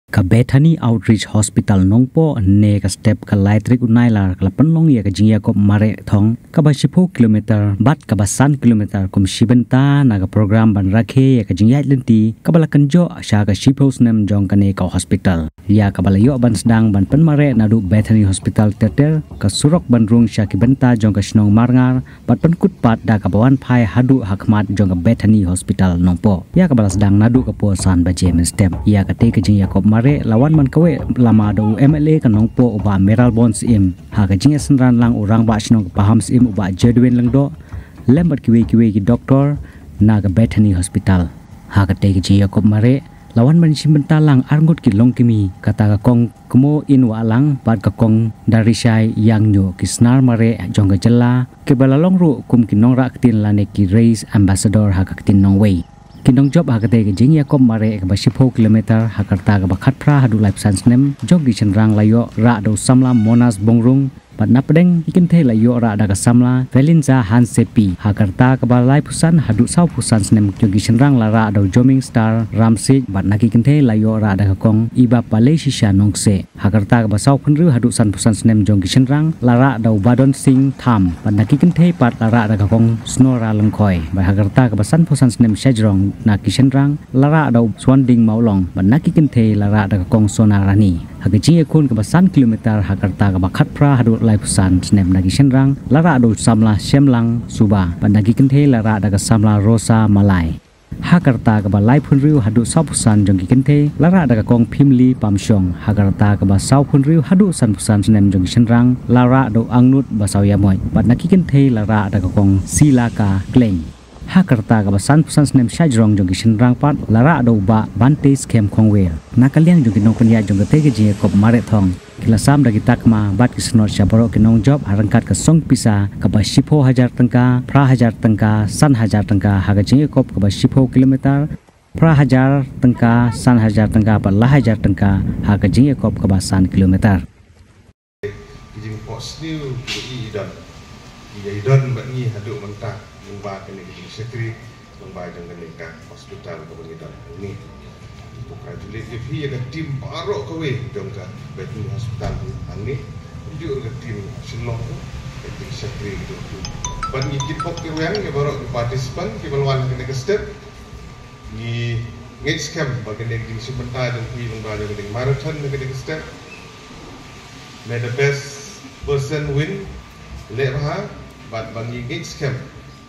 Ka Bethany Outreach Hospital Nongpoh ne ka step ka laitrik unailar ka penlong ya ka Jingiakop Mareh thong ka ba 10 kilometer bat ka ba 1 kilometer kum bynta na ka program ban rakhe ya ka Jingiat lenti ka bala kanjo sha ka shipos nem jong ka ne ka hospital ya ka bala yo ban sedang ban pen Mareh na du Bethany Hospital terter ka surok ban rung sha ki bynta jong ka snong marngar bat pen kut pat da ka bawan phai hadu hakmat jong ka Bethany Hospital Nongpoh ya ka bala sedang nadu ka posan ba jemen step ya ka te ka Jingiakop Mareh lawan man kawe lama do MLA ka Nongpoh uba meral bonds im ha ka jinga senran lang orang ba snong paham sim uba jedwen lang do lembat kiwe ki doktor na ka Bethany Hospital ha ka te ka Jingiakop Mareh lawan man bynta lang arngut ki long kimi kata ka kong kemo in wa lang pat ka kong dari syai yang nyo ki snar Mareh jong ka jylla ke bala long ru kum ki nong ra ktin la ne ki race ambassador ha ka ktin nong wei kinong job hakate ke Jingiakop Mareh ke ba 10 kilometer hakarta ke ba khatpra hadu life science nem jog di chenrang layo ra do samla monas bongrung pat napdeng ikin the layo ra da ka samla velinza hansepi hakarta ke ba life pusan hadu sau pusan nem jog di chenrang la ra do joming star ramsik bat naki kin the layo ra da ka kong iba pale shisha nongse hakarta ke ba sau phunru hadu san pusan nem jog di chenrang la ra do badon sing tham pat naki kin the pat la ra da ka kong snora lengkhoi ba hakarta ke ba san pusan nem shajrong na kishenrang lara do swanding maulong ban naki kinthe lara da kong sonarani hagi Jingiakun ke basan kilometer hakarta ke bakat pra hadu lai pusan snem nagi shenrang lara do samla shemlang suba ban nagi kinthe lara da samla rosa malai hakarta ke ba lai phunriu hadu saupusan jongki kinthe lara da kong phimli pamsyong hakarta ke ba sau phunriu hadu san pusan snem jongki shenrang lara do angnut basau yamoi ban naki kinthe lara da kong silaka kleng hakarta ka basan pusan snem shajrong jong kishenrang pat lara do ba bante scam khongwe nakaliang jong kinong punya jong te ke Jingiakop Mareh thong kilasam dagi takma bat kisnor shabaro kinong job harangkat ka song pisa ka ba 10,000 tangka pra 1,000 tangka san 1,000 tangka haga Jingiakop ka ba 10 kilometer pra 1,000 tangka san 1,000 tangka pa la 1,000 tangka haga Jingiakop ka ba 1 kilometer kijing postiu idon idon bat ni hadu mentah lomba kena jadi sekretari lomba dengan mereka hospital kemudian ini bukan julit dia ada tim baru kowe dong ka Bethany hospital ini dia ada tim senong jadi sekretari itu ban ngikit pok kirang ke baru partisipan ke balwan kena ke step ni ngit scam bagian yang sebentar dan pi lomba dengan marathon kena ke step may the best person win leha bat bangi ngit scam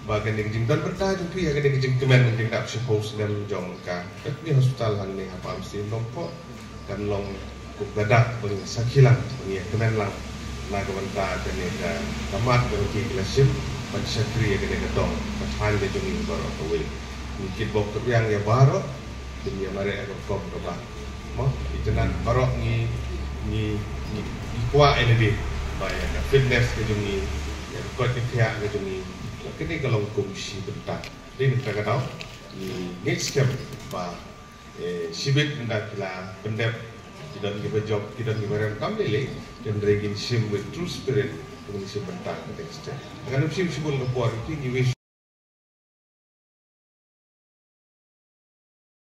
bagian yang jingdan bertah juga ya yang jing kemen yang tak suppose dan jong ka ni hospital hang ni apa mesti Nongpoh dan long kuk gadak bagi sakilang bagi kemen lang na ka banta kene ka tamat bagi klasim ban sakri ya kene ka dong pathan de jong baro ka we mungkin bok yang ya baro dunia Mareh ka kop ka ba mo itenan baro ni kuat ini di bayar fitness ke jong ni ya kuat dia ke jong ni kini kalau kongsi bentar, ini kita tahu ni next step bah sibit hendak kita pendep tidak kita job tidak kita rem kami dan regin sim with true spirit kongsi bentar kita step. Akan sim sibul lepuar itu